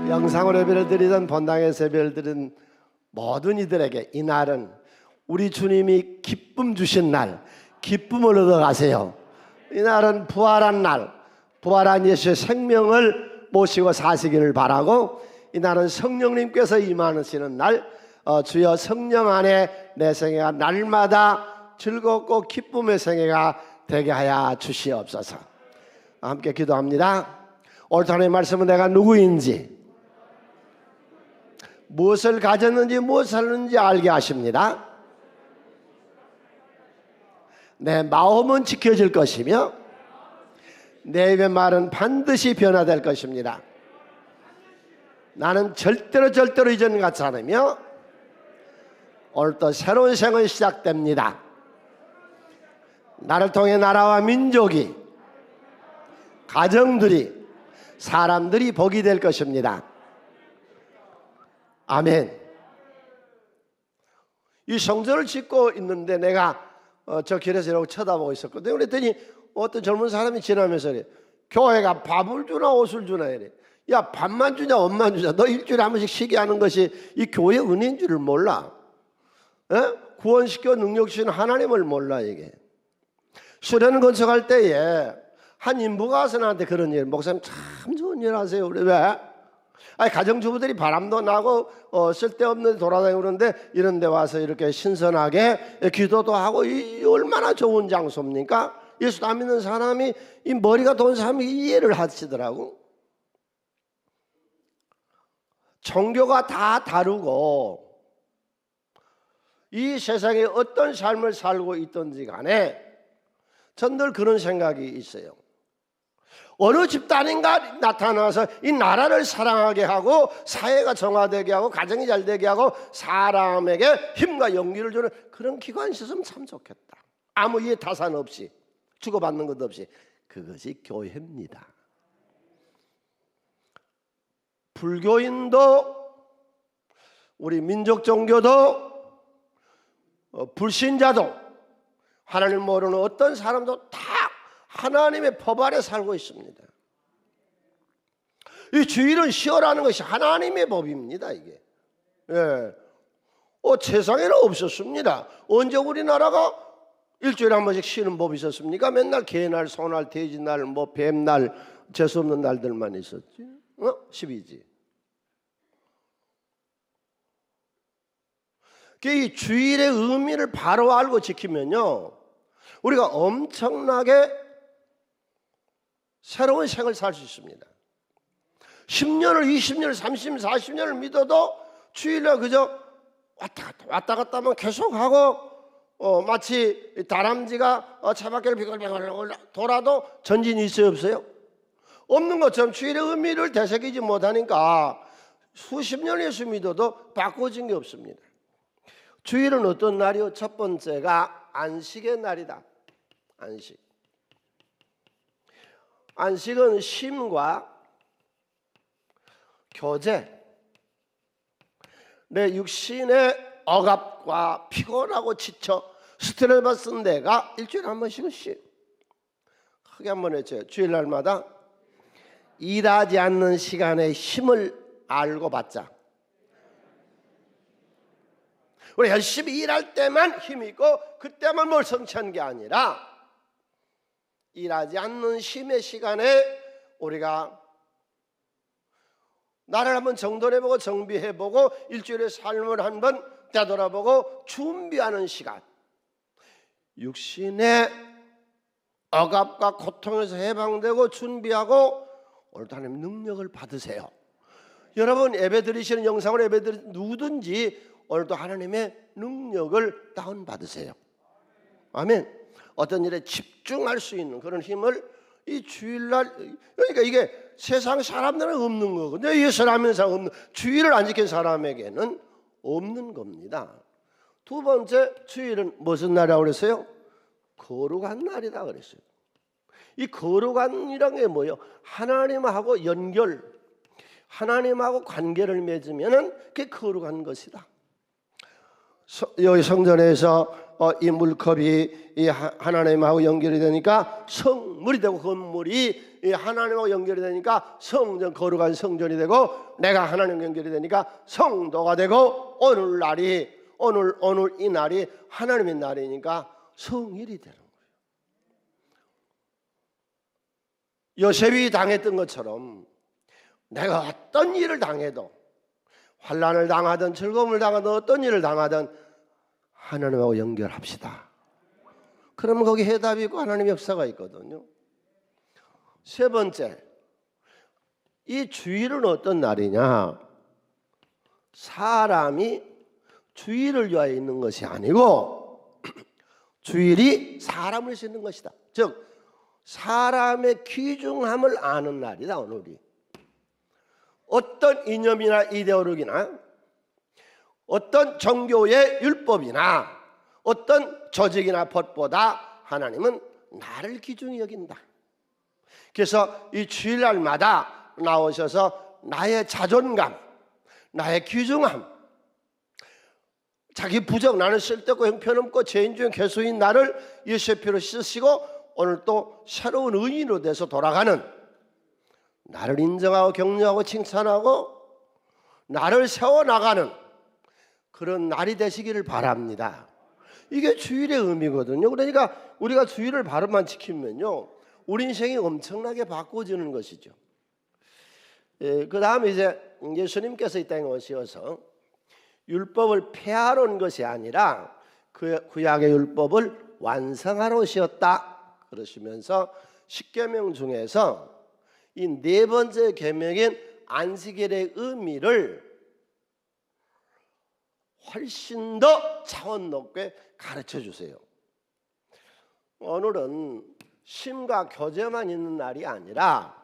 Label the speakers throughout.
Speaker 1: 영상으로 예배를 드리던 본당에서 예배를 드린 모든 이들에게 이날은 우리 주님이 기쁨 주신 날, 기쁨을 얻어가세요. 이날은 부활한 날, 부활한 예수의 생명을 모시고 사시기를 바라고, 이날은 성령님께서 임하시는 날, 주여 성령 안에 내 생애가 날마다 즐겁고 기쁨의 생애가 되게 하여 주시옵소서. 함께 기도합니다. 오늘 하나님의 말씀은 내가 누구인지, 무엇을 가졌는지 무엇을 하는지 알게 하십니다. 내 마음은 지켜질 것이며 내 입의 말은 반드시 변화될 것입니다. 나는 절대로 이전 같지 않으며 오늘 또 새로운 생은 시작됩니다. 나를 통해 나라와 민족이, 가정들이, 사람들이 복이 될 것입니다. 아멘. 이 성전을 짓고 있는데 내가 저 길에서 이러고 쳐다보고 있었거든요. 그랬더니 어떤 젊은 사람이 지나면서 이래, 교회가 밥을 주나 옷을 주나 이래. 야, 밥만 주냐 옷만 주냐, 너 일주일에 한 번씩 쉬게 하는 것이 이 교회 은혜인 줄을 몰라. 구원시켜 능력 주시는 하나님을 몰라. 이게 수련 건축할 때에 한 인부가 와서 나한테 그런 일, 목사님 참 좋은 일 하세요. 그래. 왜? 아니, 가정주부들이 바람도 나고 쓸데없는 데 돌아다니고 그러는데 이런 데 와서 이렇게 신선하게 기도도 하고, 이 얼마나 좋은 장소입니까? 예수 안 믿는 사람이, 이 머리가 돈 사람이 이해를 하시더라고. 종교가 다 다르고 이 세상에 어떤 삶을 살고 있든지 간에 전 늘 그런 생각이 있어요. 어느 집단인가 나타나서 이 나라를 사랑하게 하고 사회가 정화되게 하고 가정이 잘 되게 하고 사람에게 힘과 용기를 주는 그런 기관이 있었으면 참 좋겠다. 아무 이해 타산 없이, 주고받는 것 없이. 그것이 교회입니다. 불교인도 우리 민족 종교도 불신자도 하나님 모르는 어떤 사람도 다 하나님의 법 아래 살고 있습니다. 이 주일은 쉬어라는 것이 하나님의 법입니다. 이게 세상에는 없었습니다. 언제 우리나라가 일주일에 한 번씩 쉬는 법이 있었습니까? 맨날 개날, 소날, 돼지날, 뭐 뱀날, 재수없는 날들만 있었지. 10이지. 이 주일의 의미를 바로 알고 지키면요, 우리가 엄청나게 새로운 생을 살 수 있습니다. 10년을, 20년을, 30년, 40년을 믿어도 주일날 그저 왔다 갔다 하면 계속하고, 마치 다람쥐가 차바퀴를 비글비글 돌아도 전진이 있어요, 없어요? 없는 것처럼 주일의 의미를 되새기지 못하니까 수십 년 예수 믿어도 바꿔진 게 없습니다. 주일은 어떤 날이요? 첫 번째가 안식의 날이다. 안식. 안식은 쉼과 교제, 내 육신의 억압과 피곤하고 지쳐 스트레스 받은 내가 일주일에 한 번씩은 쉬. 크게 한번 해줘요. 주일날마다 일하지 않는 시간의 힘을 알고 받자. 우리 열심히 일할 때만 힘이 있고 그때만 뭘 성취한 게 아니라, 일하지 않는 쉼의 시간에 우리가 나를 한번 정돈해보고 정비해보고 일주일의 삶을 한번 되돌아보고 준비하는 시간, 육신의 억압과 고통에서 해방되고 준비하고 오늘도 하나님 능력을 받으세요. 여러분 예배 드리시는 영상으로 예배 드리는 누구든지 오늘도 하나님의 능력을 다운받으세요. 아멘. 어떤 일에 집중할 수 있는 그런 힘을 이 주일날, 그러니까 이게 세상 사람들은 없는 거거든요. 예수를 하면서 없는, 주일을 안 지킨 사람에게는 없는 겁니다. 두 번째, 주일은 무슨 날이라고 그랬어요? 거룩한 날이다 그랬어요. 이 거룩한이란 게 뭐예요? 하나님하고 연결, 하나님하고 관계를 맺으면 그게 거룩한 것이다. 여기 성전에서 이 물컵이 이 하나님하고 연결이 되니까 성물이 되고, 그 물이 이 하나님하고 연결이 되니까 성전, 거룩한 성전이 되고, 내가 하나님과 연결이 되니까 성도가 되고, 오늘 이 날이 하나님의 날이니까 성일이 되는 거예요. 요셉이 당했던 것처럼 내가 어떤 일을 당해도, 환난을 당하든 즐거움을 당하든 어떤 일을 당하든 하나님하고 연결합시다. 그러면 거기 해답이 있고 하나님의 역사가 있거든요. 세 번째, 이 주일은 어떤 날이냐? 사람이 주일을 위하여 있는 것이 아니고 주일이 사람을 씻는 것이다. 즉 사람의 귀중함을 아는 날이다. 오늘이 어떤 이념이나 이데올로기나 어떤 종교의 율법이나 어떤 조직이나 법보다 하나님은 나를 기준히 여긴다. 그래서 이 주일날마다 나오셔서 나의 자존감, 나의 귀중함, 자기 부정, 나는 쓸데없고 형편없고 죄인 중 괴수인 나를 예수의 피로 씻으시고 오늘 또 새로운 의인으로 돼서 돌아가는, 나를 인정하고 격려하고 칭찬하고 나를 세워나가는 그런 날이 되시기를 바랍니다. 이게 주일의 의미거든요. 그러니까 우리가 주일을 바로만 지키면요, 우리 인생이 엄청나게 바꿔지는 것이죠. 그 다음에 이제 예수님께서 이 땅에 오셔서 율법을 폐하러 온 것이 아니라 그 구약의 율법을 완성하러 오셨다 그러시면서 십계명 중에서 이 네 번째 계명인 안식일의 의미를 훨씬 더 차원 높게 가르쳐 주세요. 오늘은 쉼과 교제만 있는 날이 아니라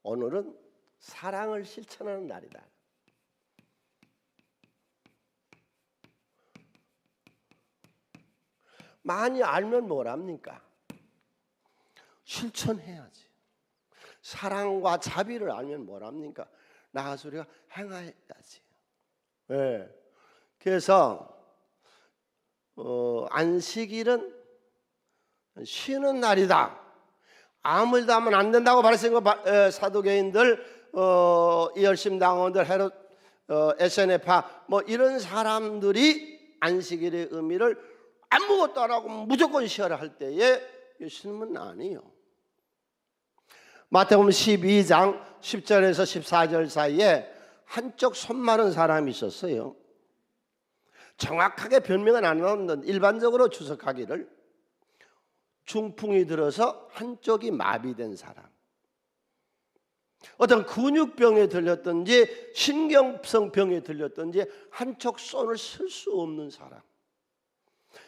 Speaker 1: 오늘은 사랑을 실천하는 날이다. 많이 알면 뭐랍니까? 실천해야지. 사랑과 자비를 알면 뭐랍니까? 나가서 우리가 행해야지. 네. 그래서 안식일은 쉬는 날이다. 아무 일도 하면 안 된다고 바리새인과 사두개인들, 이열심당원들, 헤롯, 에세네파 뭐 이런 사람들이 안식일의 의미를 아무것도 안 하고 무조건 쉬어라 할 때에 예수님은 아니에요. 마태복음 12장 10절에서 14절 사이에 한쪽 손 마른 사람이 있었어요. 정확하게 변명은 안 나오는데 일반적으로 추석하기를 중풍이 들어서 한쪽이 마비된 사람, 어떤 근육병에 들렸든지 신경성 병에 들렸든지 한쪽 손을 쓸 수 없는 사람,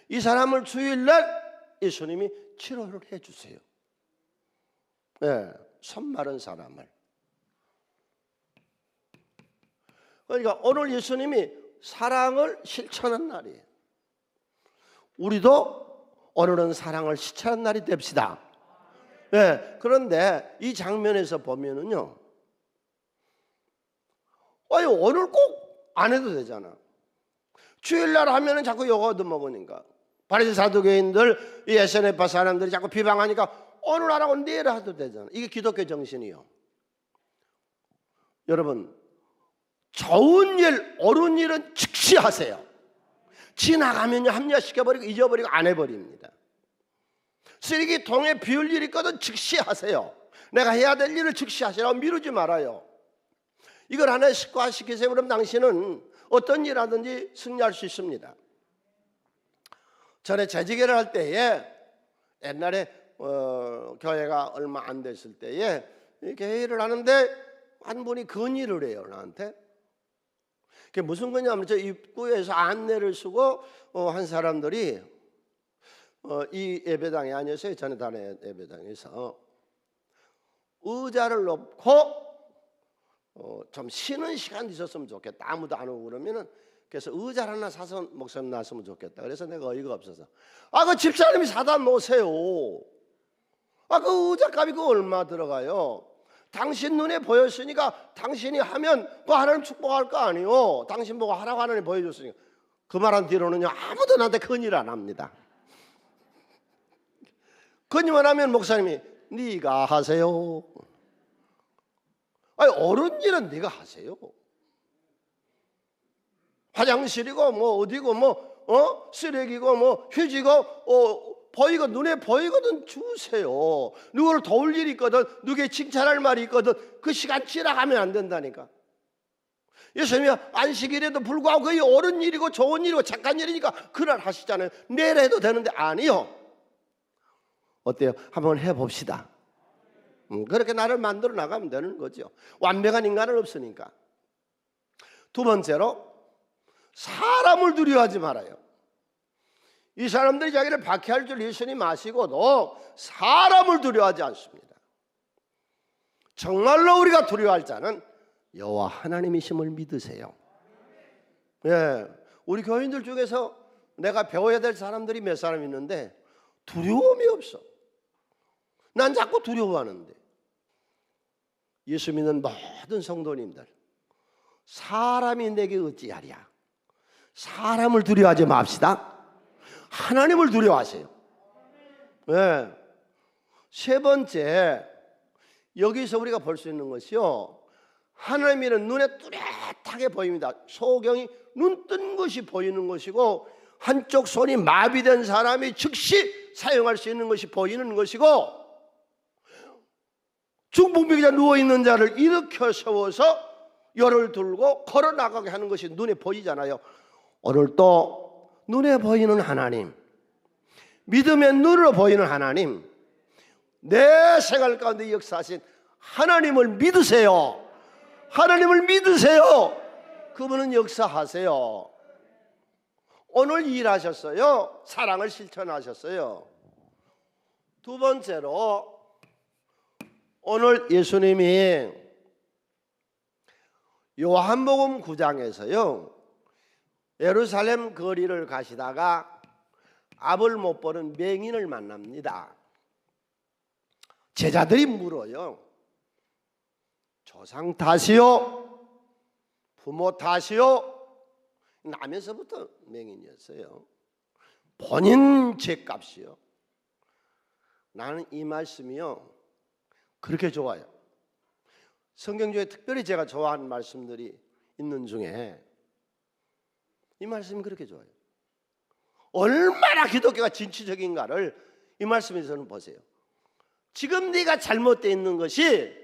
Speaker 1: 이 사람을 주일날 예수님이 치료를 해주세요. 네, 손 마른 사람을. 그러니까 오늘 예수님이 사랑을 실천하는 날이에요. 우리도 오늘은 사랑을 실천하는 날이 됩시다. 네, 그런데 이 장면에서 보면은요, 아니 오늘 꼭 안 해도 되잖아. 주일날 하면은 자꾸 요거 얻어먹으니까, 바리새 사두개인들, 이 에세네파 사람들이 자꾸 비방하니까 오늘 안 하고 내일 해도 되잖아. 이게 기독교 정신이요. 여러분, 좋은 일, 옳은 일은 즉시 하세요. 지나가면요 합리화시켜버리고 잊어버리고 안 해버립니다. 쓰레기통에 비울 일이 있거든 즉시 하세요. 내가 해야 될 일을 즉시 하시라고 미루지 말아요. 이걸 하나의 습관시키세요. 그럼 당신은 어떤 일 하든지 승리할 수 있습니다. 전에 재직회를 할 때에 옛날에 교회가 얼마 안 됐을 때에 이렇게 회의를 하는데 한 분이 건의를 해요 나한테. 그게 무슨 거냐면 저 입구에서 안내를 쓰고 한 사람들이 이 예배당이 아니었어요. 전에 다른 예배당에서 의자를 놓고 좀 쉬는 시간이 있었으면 좋겠다. 아무도 안 오고 그러면은, 그래서 의자 하나 사서 목사님 놨으면 좋겠다. 그래서 내가 어이가 없어서 그 집사님이 사다 놓으세요. 그 의자 값이 그 얼마 들어가요? 당신 눈에 보였으니까 당신이 하면 그 하나님 축복할 거 아니요. 당신 보고 하라고 하나님 보여줬으니까. 그 말한 뒤로는요 아무도 나한테 건의를 안 합니다. 건의만 하면 목사님이 네가 하세요. 아니, 어른 일은 네가 하세요. 화장실이고 뭐 어디고 뭐 쓰레기고 뭐 휴지고 보이고 눈에 보이거든 주세요. 누구를 도울 일이 있거든, 누구에게 칭찬할 말이 있거든, 그 시간 지나가면 안 된다니까. 예수님이 안식일에도 불구하고 그게 옳은 일이고 좋은 일이고 착한 일이니까 그날 하시잖아요. 내일 해도 되는데 아니요. 어때요? 한번 해봅시다. 그렇게 나를 만들어 나가면 되는 거죠. 완벽한 인간은 없으니까. 두 번째로, 사람을 두려워하지 말아요. 이 사람들이 자기를 박해할 줄 예수님 아시고도 사람을 두려워하지 않습니다. 정말로 우리가 두려워할 자는 여호와 하나님이심을 믿으세요. 예, 우리 교인들 중에서 내가 배워야 될 사람들이 몇 사람 있는데 두려움이 없어. 난 자꾸 두려워하는데. 예수 믿는 모든 성도님들, 사람이 내게 어찌하랴. 사람을 두려워하지 맙시다. 하나님을 두려워하세요. 네. 세 번째, 여기서 우리가 볼 수 있는 것이요, 하나님은 눈에 뚜렷하게 보입니다. 소경이 눈 뜬 것이 보이는 것이고, 한쪽 손이 마비된 사람이 즉시 사용할 수 있는 것이 보이는 것이고, 중풍병자 누워있는 자를 일으켜 세워서 열을 들고 걸어 나가게 하는 것이 눈에 보이잖아요. 오늘 또 눈에 보이는 하나님, 믿음의 눈으로 보이는 하나님, 내 생활 가운데 역사하신 하나님을 믿으세요. 하나님을 믿으세요. 그분은 역사하세요. 오늘 일하셨어요. 사랑을 실천하셨어요. 두 번째로, 오늘 예수님이 요한복음 9장에서요 예루살렘 거리를 가시다가 앞을 못 보는 맹인을 만납니다. 제자들이 물어요. 조상 탓이요? 부모 탓이요? 나면서부터 맹인이었어요. 본인 죄값이요. 나는 이 말씀이요 그렇게 좋아요. 성경 중에 특별히 제가 좋아하는 말씀들이 있는 중에 이 말씀이 그렇게 좋아요. 얼마나 기독교가 진취적인가를 이 말씀에서는 보세요. 지금 네가 잘못되어 있는 것이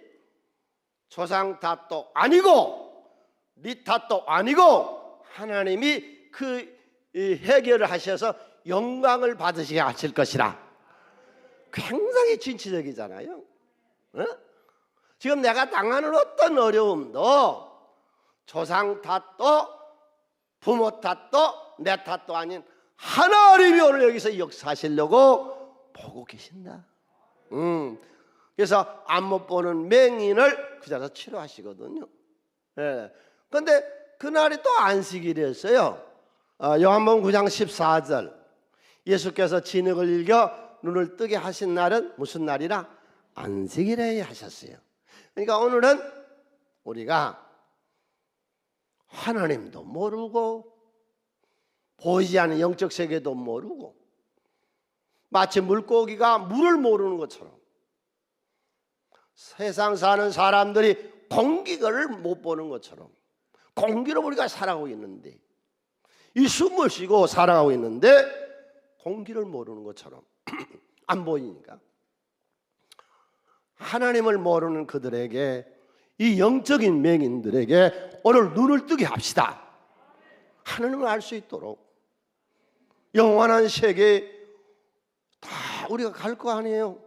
Speaker 1: 조상 탓도 아니고 네 탓도 아니고 하나님이 그 해결을 하셔서 영광을 받으시게 하실 것이라. 굉장히 진취적이잖아요. 지금 내가 당하는 어떤 어려움도 조상 탓도 부모 탓도 내 탓도 아닌 하나님이 오늘 여기서 역사하시려고 보고 계신다. 그래서 안 못 보는 맹인을 그 자리에서 치료하시거든요. 그런데 그날이 또 안식일이었어요. 요한복음 9장 14절, 예수께서 진흙을 일겨 눈을 뜨게 하신 날은 무슨 날이라? 안식일에 하셨어요. 그러니까 오늘은 우리가 하나님도 모르고 보이지 않는 영적 세계도 모르고 마치 물고기가 물을 모르는 것처럼 세상 사는 사람들이 공기를 못 보는 것처럼 공기로 우리가 살아가고 있는데, 이 숨을 쉬고 살아가고 있는데 공기를 모르는 것처럼 안 보이니까 하나님을 모르는 그들에게, 이 영적인 맹인들에게 오늘 눈을 뜨게 합시다. 하나님을 알 수 있도록. 영원한 세계 다 우리가 갈 거 아니에요.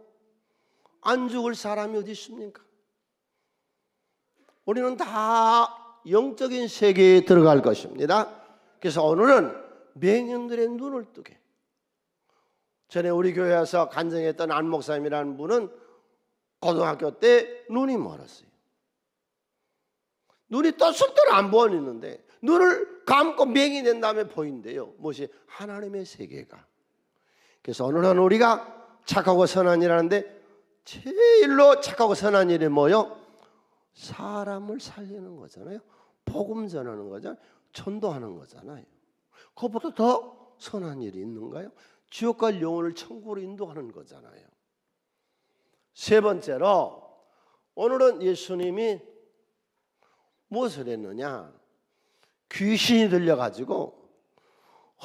Speaker 1: 안 죽을 사람이 어디 있습니까? 우리는 다 영적인 세계에 들어갈 것입니다. 그래서 오늘은 맹인들의 눈을 뜨게. 전에 우리 교회에서 간증했던 안 목사님이라는 분은 고등학교 때 눈이 멀었어요. 눈이 떴을 때는 안 보이는데 눈을 감고 맹이 된 다음에 보인대요. 무엇이? 하나님의 세계가. 그래서 오늘은 우리가 착하고 선한 일 하는데 제일로 착하고 선한 일이 뭐요? 사람을 살리는 거잖아요. 복음 전하는 거잖아요. 전도하는 거잖아요. 그것보다 더 선한 일이 있는가요? 지옥 갈 영혼을 천국으로 인도하는 거잖아요. 세 번째로 오늘은 예수님이 무엇을 했느냐? 귀신이 들려가지고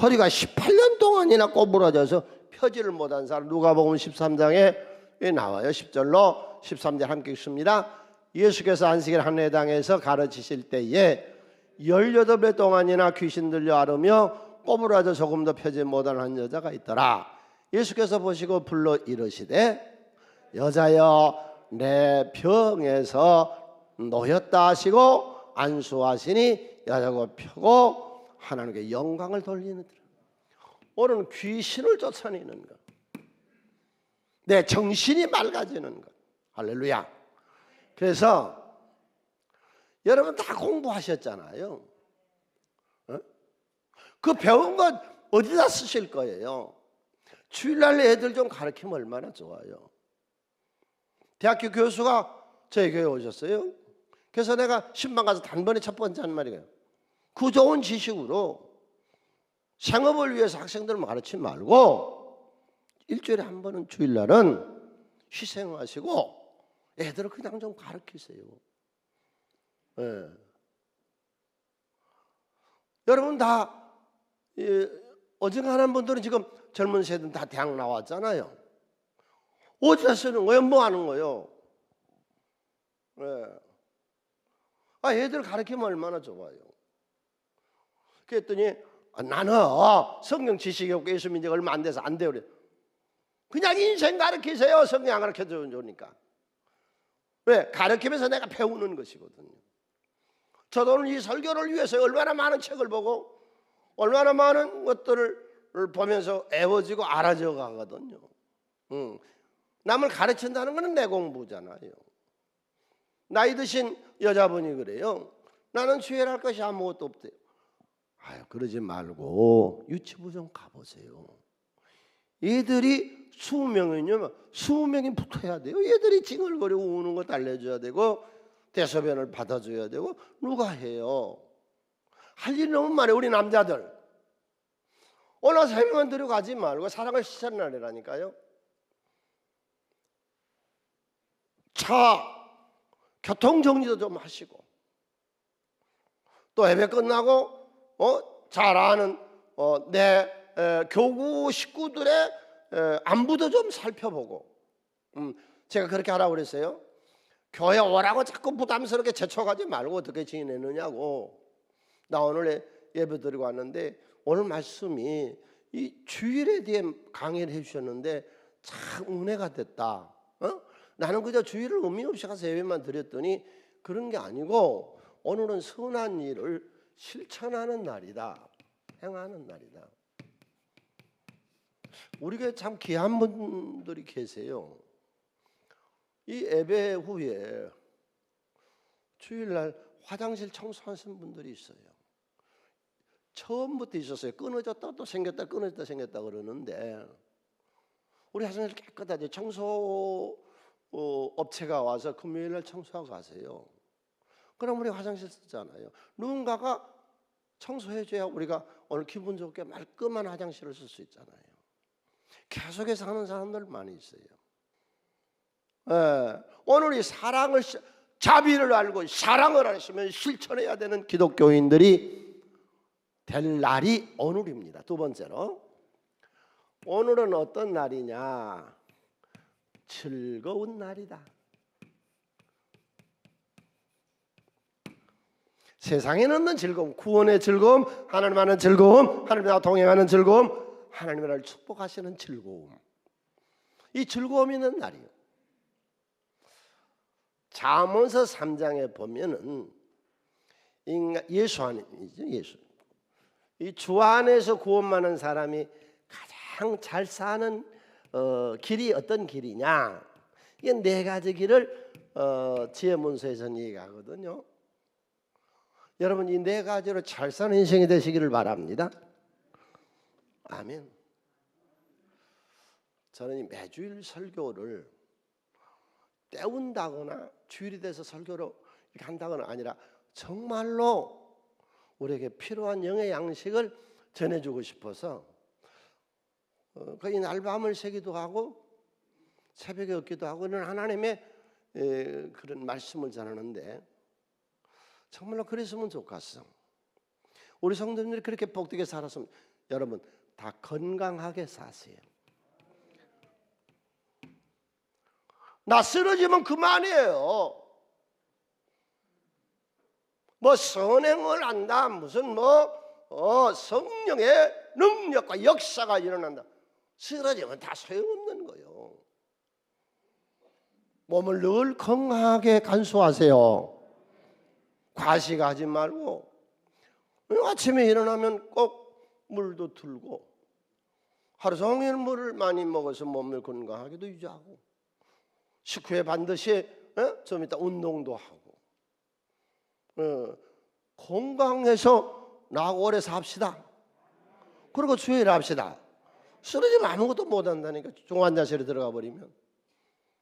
Speaker 1: 허리가 18년 동안이나 꼬부라져서 펴지를 못한 사람, 누가복음 13장에 나와요. 10절로 13절 함께 읽습니다. 예수께서 안식일 한 회당에서 가르치실 때에 18배 동안이나 귀신 들려 앓으며 꼬부라져 조금도 펴지 못한 한 여자가 있더라. 예수께서 보시고 불러 이르시되 여자여 내 병에서 놓였다 하시고 안수하시니 여자가 펴고 하나님께 영광을 돌리느니라. 오늘은 귀신을 쫓아내는 것, 내 정신이 맑아지는 것. 할렐루야. 그래서 여러분 다 공부하셨잖아요. 그 배운 것 어디다 쓰실 거예요? 주일날 애들 좀 가르치면 얼마나 좋아요. 대학교 교수가 저희 교회에 오셨어요. 그래서 내가 신방 가서 단번에 첫 번째 한 말이에요. 그 좋은 지식으로 생업을 위해서 학생들을 가르치지 말고 일주일에 한 번은 주일날은 희생하시고 애들을 그냥 좀 가르치세요. 네. 여러분 다 어중간한 분들은 지금 젊은 세대는 다 대학 나왔잖아요. 어디다 쓰는 거예요? 뭐 하는 거예요? 네. 애들 가르치면 얼마나 좋아요. 그랬더니 나는 성경 지식이 없고 예수 믿는 지가 얼마 안 돼서 안 돼요. 그래. 그냥 인생 가르치세요. 성경 안 가르쳐주면 좋으니까. 왜? 가르치면서 내가 배우는 것이거든요. 저도 오늘 이 설교를 위해서 얼마나 많은 책을 보고 얼마나 많은 것들을 보면서 애워지고 알아져 가거든요. 남을 가르친다는 것은 내 공부잖아요. 나이 드신 여자분이 그래요. 나는 주일할 것이 아무것도 없대요. 아유, 그러지 말고 유치부 좀 가보세요. 얘들이 20명이면 20명이 붙어야 돼요. 얘들이 찡얼거리고 우는 거 달래줘야 되고 대소변을 받아줘야 되고 누가 해요? 할 일이 너무 많아요. 우리 남자들 오늘 설명만 들어가지 말고 사랑을 실천하라니까요. 차 교통정리도 좀 하시고 또 예배 끝나고 잘 아는 내 교구 식구들의 안부도 좀 살펴보고 제가 그렇게 하라고 그랬어요. 교회 오라고 자꾸 부담스럽게 재촉하지 말고 어떻게 지내느냐고. 나 오늘 예배 드리고 왔는데 오늘 말씀이 이 주일에 대해 강의를 해주셨는데 참 은혜가 됐다. 나는 그저 주일을 의미 없이 가서 예배만 드렸더니 그런 게 아니고 오늘은 선한 일을 실천하는 날이다. 행하는 날이다. 우리 교회 참 귀한 분들이 계세요. 이 예배 후에 주일날 화장실 청소하시는 분들이 있어요. 처음부터 있었어요. 끊어졌다 또 생겼다 끊어졌다 생겼다 그러는데 우리 화장실 깨끗하게 청소 업체가 와서 금요일날 청소하고 가세요. 그럼 우리 화장실 쓰잖아요. 누군가가 청소해줘야 우리가 오늘 기분 좋게 말끔한 화장실을 쓸 수 있잖아요. 계속해서 하는 사람들 많이 있어요. 오늘 이 사랑을 자비를 알고 사랑을 하시면 실천해야 되는 기독교인들이 될 날이 오늘입니다. 두 번째로 오늘은 어떤 날이냐? 즐거운 날이다. 세상에는 없는 즐거움, 구원의 즐거움, 하나님 하는 즐거움, 하나님과 동행하는 즐거움, 하나님의 나를 축복하시는 즐거움. 이 즐거움이 있는 날이에요. 잠언서 3장에 보면은 예수 안이죠. 예수. 이 주 안에서 구원받는 사람이 가장 잘 사는 길이 어떤 길이냐? 이게 네 가지 길을 지혜문서에서는 얘기하거든요. 여러분 이 네 가지로 잘 사는 인생이 되시기를 바랍니다. 아멘. 저는 이 매주일 설교를 때운다거나 주일이 돼서 설교로 이렇게 한다거나 아니라 정말로 우리에게 필요한 영의 양식을 전해주고 싶어서 거의 날밤을 새기도 하고 새벽에 얻기도 하고 이런 하나님의 그런 말씀을 전하는데 정말로 그랬으면 좋겠어. 우리 성도님들이 그렇게 복되게 살았으면 여러분 다 건강하게 사세요. 나 쓰러지면 그만이에요. 뭐 선행을 한다, 무슨 성령의 능력과 역사가 일어난다. 쓰러지면 다 소용없는 거예요. 몸을 늘 건강하게 간수하세요. 과식하지 말고 아침에 일어나면 꼭 물도 들고 하루 종일 물을 많이 먹어서 몸을 건강하게도 유지하고 식후에 반드시 좀 이따 운동도 하고 건강해서 나하고 오래 삽시다. 그리고 주의를 합시다. 쓰러지면 아무것도 못한다니까. 중환자실에 들어가 버리면.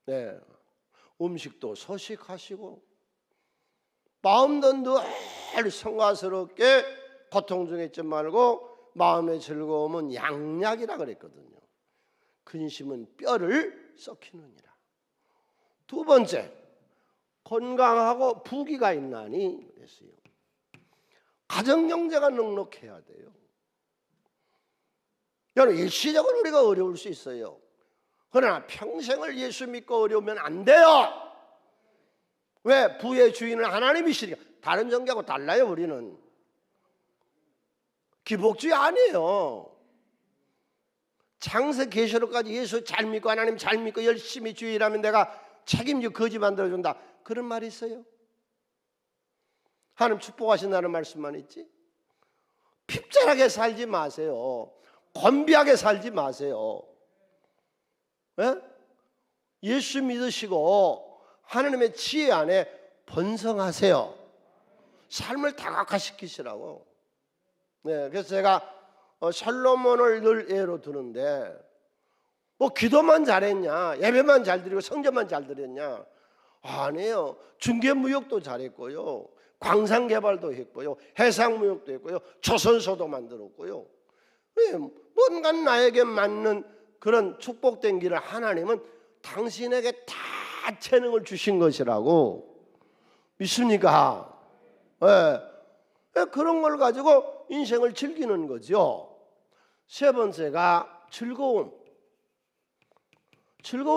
Speaker 1: 네. 음식도 소식하시고 마음도 늘 성가스럽게 고통 중에 있지 말고 마음의 즐거움은 양약이라 그랬거든요. 근심은 뼈를 썩히느니라. 두 번째, 건강하고 부귀가 있나니 그랬어요. 가정경제가 넉넉해야 돼요. 여러분 일시적으로 우리가 어려울 수 있어요. 그러나 평생을 예수 믿고 어려우면 안 돼요. 왜? 부의 주인은 하나님이시니까. 다른 종교하고 달라요. 우리는 기복주의 아니에요. 창세 계시록까지 예수 잘 믿고 하나님 잘 믿고 열심히 주의라면 내가 책임지고 거지 만들어준다. 그런 말이 있어요? 하나님 축복하신다는 말씀만 있지. 핍절하게 살지 마세요. 건비하게 살지 마세요. 예? 예수 믿으시고 하나님의 지혜 안에 번성하세요. 삶을 다각화시키시라고. 네, 그래서 제가 솔로몬을 늘 예로 드는데 뭐 기도만 잘했냐, 예배만 잘 드리고 성전만 잘 드렸냐? 아니에요. 중개무역도 잘했고요, 광산개발도 했고요, 해상무역도 했고요, 조선소도 만들었고요. 뭔가 나에게 맞는 그런 축복된 길을 하나님은 당신에게 다 재능을 주신 것이라고 믿습니까? 네. 그런 걸 가지고 인생을 즐기는 거죠. 세 번째가 즐거운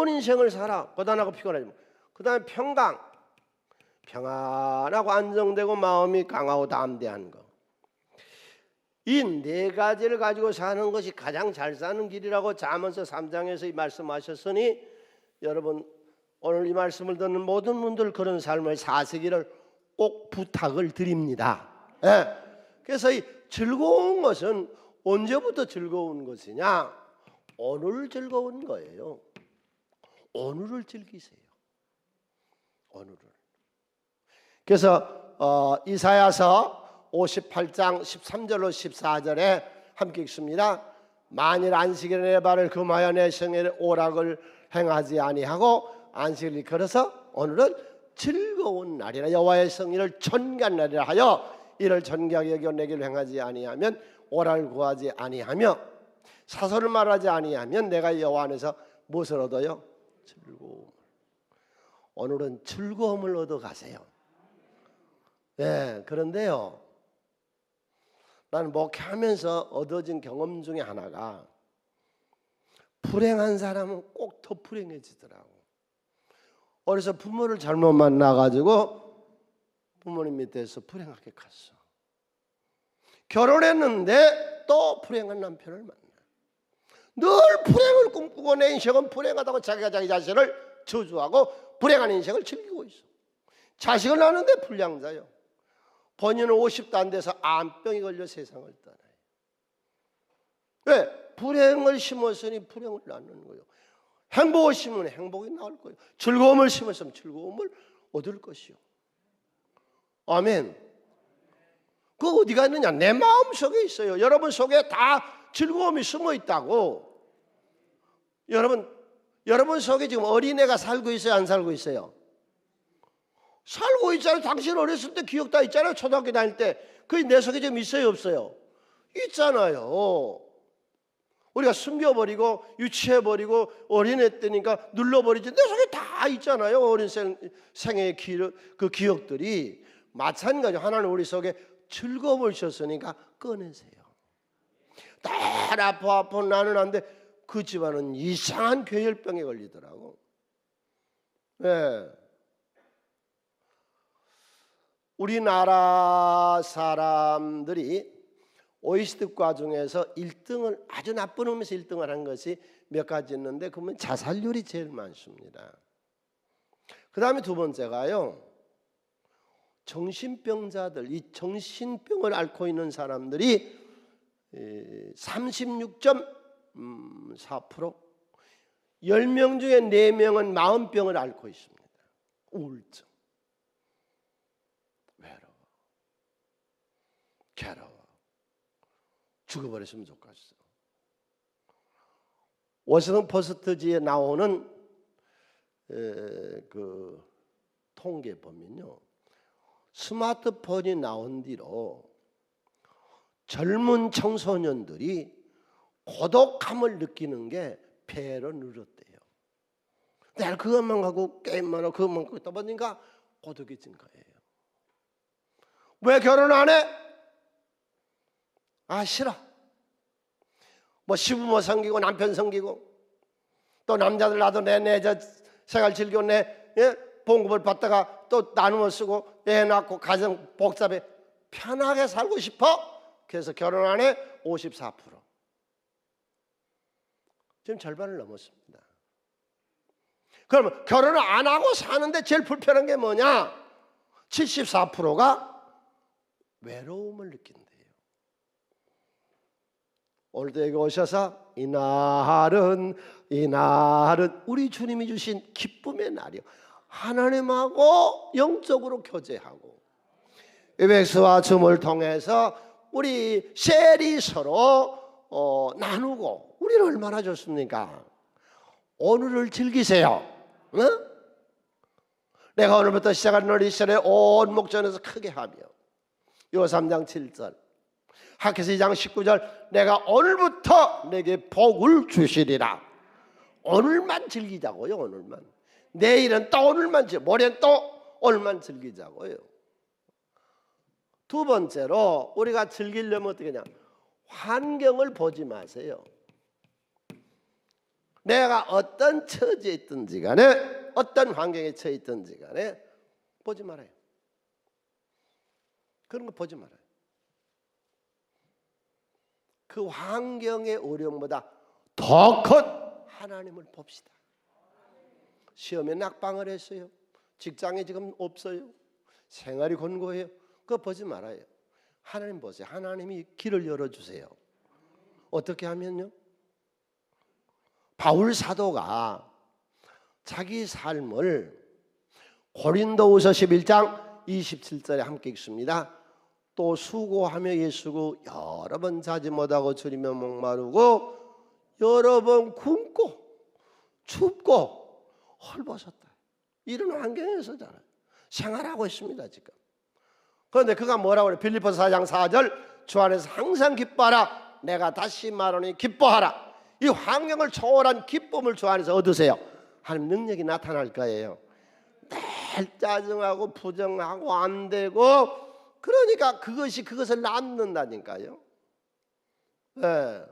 Speaker 1: 인생을 살아. 고단하고 피곤하지만. 그 다음에 평안하고 안정되고 마음이 강하고 담대한 거. 이 네 가지를 가지고 사는 것이 가장 잘 사는 길이라고 잠언서 3장에서 말씀하셨으니 여러분 오늘 이 말씀을 듣는 모든 분들 그런 삶을 사시기를 꼭 부탁을 드립니다. 네. 그래서 이 즐거운 것은 언제부터 즐거운 것이냐? 오늘 즐거운 거예요. 오늘을 즐기세요. 오늘을. 그래서 이사야서 58장 13절로 14절에 함께 읽습니다. 만일 안식일에 내 발을 금하여 내 성의 오락을 행하지 아니하고 안식일을 걸어서 오늘은 즐거운 날이라 여호와의 성일을 존귀한 날이라 하여 이를 존귀하게 여겨 내 길을 행하지 아니하면 오락을 구하지 아니하며 사소를 말하지 아니하면 내가 여호와 안에서 무엇을 얻어요? 즐거움. 오늘은 즐거움을 얻어 가세요. 네, 그런데요, 나는 목회하면서 얻어진 경험 중에 하나가 불행한 사람은 꼭 더 불행해지더라고. 어려서 부모를 잘못 만나가지고 부모님 밑에서 불행하게 갔어. 결혼했는데 또 불행한 남편을 만나. 늘 불행을 꿈꾸고 내 인생은 불행하다고 자기가 자기 자신을 저주하고 불행한 인생을 즐기고 있어. 자식을 낳는데 불량자요. 본인은 50도 안 돼서 암병이 걸려 세상을 떠나요. 왜? 불행을 심었으니 불행을 낳는 거예요. 행복을 심으면 행복이 나올 거예요. 즐거움을 심었으면 즐거움을 얻을 것이요. 아멘. 그 어디가 있느냐? 내 마음 속에 있어요. 여러분 속에 다 즐거움이 숨어 있다고. 여러분 속에 지금 어린애가 살고 있어요? 안 살고 있어요? 살고 있잖아요. 당신 어렸을 때 기억 다 있잖아요. 초등학교 다닐 때. 그게 내 속에 좀 있어요? 없어요? 있잖아요. 우리가 숨겨버리고 유치해버리고 어린애 때니까 눌러버리지. 내 속에 다 있잖아요. 어린 생애의 그 기억들이. 마찬가지로 하나님 우리 속에 즐거움을 주셨으니까 꺼내세요. 날 아파 나는 안 돼. 그 집안은 이상한 괴혈병에 걸리더라고. 네. 우리나라 사람들이 OECD 국가 중에서 1등을 아주 나쁜 의미에서 1등을 한 것이 몇 가지 있는데 그러면 자살률이 제일 많습니다. 그 다음에 두 번째가요, 정신병자들, 이 정신병을 앓고 있는 사람들이 36.4%, 10명 중에 4명은 마음병을 앓고 있습니다. 우울증, 외로워, 괴로워, 죽어버렸으면 좋겠어. 워싱턴 포스트지에 나오는 그 통계 보면요, 스마트폰이 나온 뒤로 젊은 청소년들이 고독함을 느끼는 게 배로 늘었대요. 내가 그것만 하고 게임만 하고 그것만 하고 있다 보니까 고독해진 거예요. 왜 결혼 안 해? 아, 싫어. 뭐 시부모 섬기고 남편 섬기고 또 남자들 나도 내 생활 즐기고 내 봉급을 받다가 또 나누어 쓰고 애 낳고 가정 복잡해 편하게 살고 싶어. 그래서 결혼 안 해 54%. 지금 절반을 넘었습니다. 그러면 결혼을 안 하고 사는데 제일 불편한 게 뭐냐? 74%가 외로움을 느낀대요. 오늘도 여기 오셔서 이날은 우리 주님이 주신 기쁨의 날이요, 하나님하고 영적으로 교제하고 에베소와 줌을 통해서 우리 셀이 서로 나누고, 우리는 얼마나 좋습니까? 오늘을 즐기세요. 응? 내가 오늘부터 시작한 너희 이스라엘 온 목전에서 크게 하며, 요 3장 7절, 학개서 2장 19절, 내가 오늘부터 내게 복을 주시리라. 오늘만 즐기자고요. 오늘만. 내일은 또 오늘만, 모레는 또 오늘만 즐기자고요. 두 번째로 우리가 즐기려면 어떻게 하냐? 환경을 보지 마세요. 내가 어떤 처지에 있든지 간에, 어떤 환경에 처해 있든지 간에 보지 말아요. 그런 거 보지 말아요. 그 환경의 어려움보다 더 큰 하나님을 봅시다. 시험에 낙방을 했어요. 직장에 지금 없어요. 생활이 곤고해요. 그거 보지 말아요. 하나님 보세요. 하나님이 길을 열어주세요. 어떻게 하면요? 바울 사도가 자기 삶을 고린도후서 11장 27절에 함께 읽습니다. 또 수고하며 예수고 여러 번 자지 못하고 주리며 목마르고 여러 번 굶고 춥고 헐벗었다. 이런 환경에서 생활하고 있습니다 지금. 그런데 그가 뭐라고 그래? 빌립보서 4장 4절, 주 안에서 항상 기뻐하라. 내가 다시 말하니 기뻐하라. 이 환경을 초월한 기쁨을 주 안에서 얻으세요. 하나님 능력이 나타날 거예요. 늘 짜증하고 부정하고 안 되고, 그러니까 그것을 낳는다니까요. 네.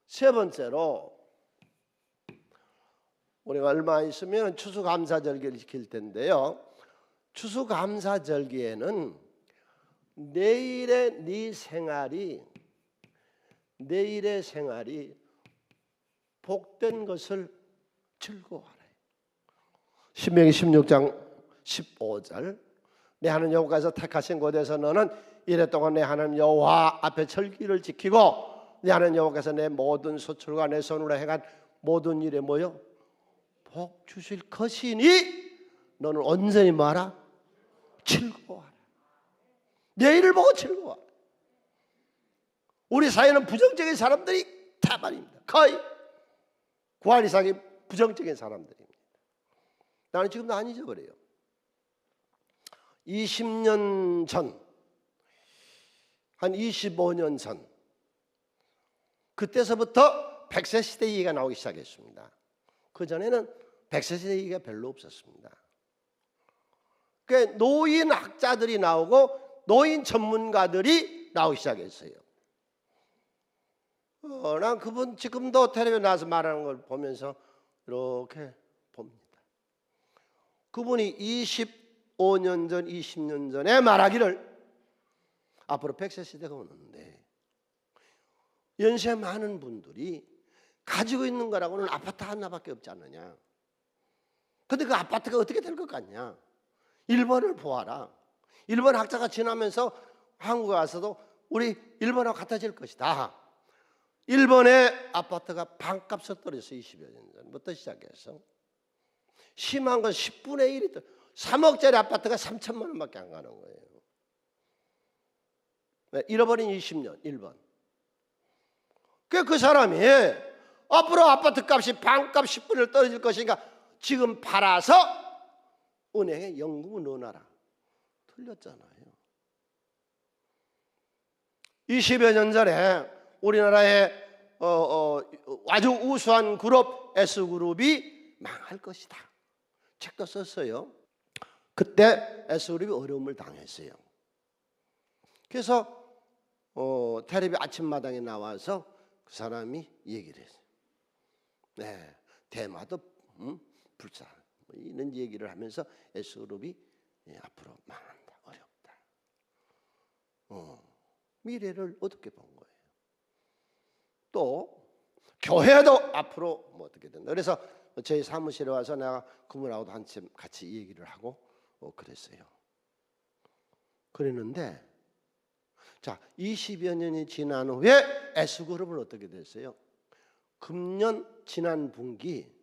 Speaker 1: 세 번째로, 우리가 얼마 있으면 추수감사절기를 지킬 텐데요, 추수감사절기에는 내일의 생활이 복된 것을 즐거워하라. 신명기 16장 15절, 내 하나님 여호와께서 택하신 곳에서 너는 이래 동안 내 하나님 여호와 앞에 절기를 지키고 내 하나님 여호와께서 내 모든 소출과 내 손으로 행한 모든 일에 뭐요? 복 주실 것이니 너는 온전히 뭐하라? 즐거워하라. 내일을 보고 즐거워하라. 우리 사회는 부정적인 사람들이 다반입니다. 거의 구할 이상이 부정적인 사람들입니다. 나는 지금도 안 잊어버려요. 20년 전, 한 25년 전, 그때서부터 100세 시대 얘기가 나오기 시작했습니다. 그전에는 100세 시대 얘기가 별로 없었습니다. 그러니까 노인 학자들이 나오고 노인 전문가들이 나오기 시작했어요. 난 그분 지금도 텔레비전에 나와서 말하는 걸 보면서 이렇게 봅니다. 그분이 25년 전, 20년 전에 말하기를 앞으로 100세 시대가 오는데 연세 많은 분들이 가지고 있는 거라고는 아파트 하나밖에 없지 않느냐. 근데 그 아파트가 어떻게 될 것 같냐. 일본을 보아라. 일본 학자가 지나면서 한국에 와서도 우리 일본하고 같아질 것이다. 일본의 아파트가 반값으로 떨어졌어요. 20여 년 전부터 시작해서. 심한 건 10분의 1이 3억짜리 아파트가 3천만 원밖에 안 가는 거예요. 네, 잃어버린 20년 일본. 그 사람이 앞으로 아파트 값이 반값 10분을 떨어질 것이니까 지금 팔아서 은행에 연금을 넣어놔라. 틀렸잖아요. 20여 년 전에 우리나라의 아주 우수한 그룹 S그룹이 망할 것이다. 책도 썼어요. 그때 S그룹이 어려움을 당했어요. 그래서 텔레비 아침마당에 나와서 그 사람이 얘기를 했어요. 네, 대마도 불사 이런 얘기를 하면서 S그룹이 앞으로 망한다, 어렵다. 미래를 어떻게 본 거예요? 또 교회도 앞으로 뭐 어떻게 된다. 그래서 저희 사무실에 와서 내가 그분하고도 한참 같이 얘기를 하고 그랬어요. 그랬는데 자 20여 년이 지난 후에 S그룹은 어떻게 됐어요? 금년 지난 분기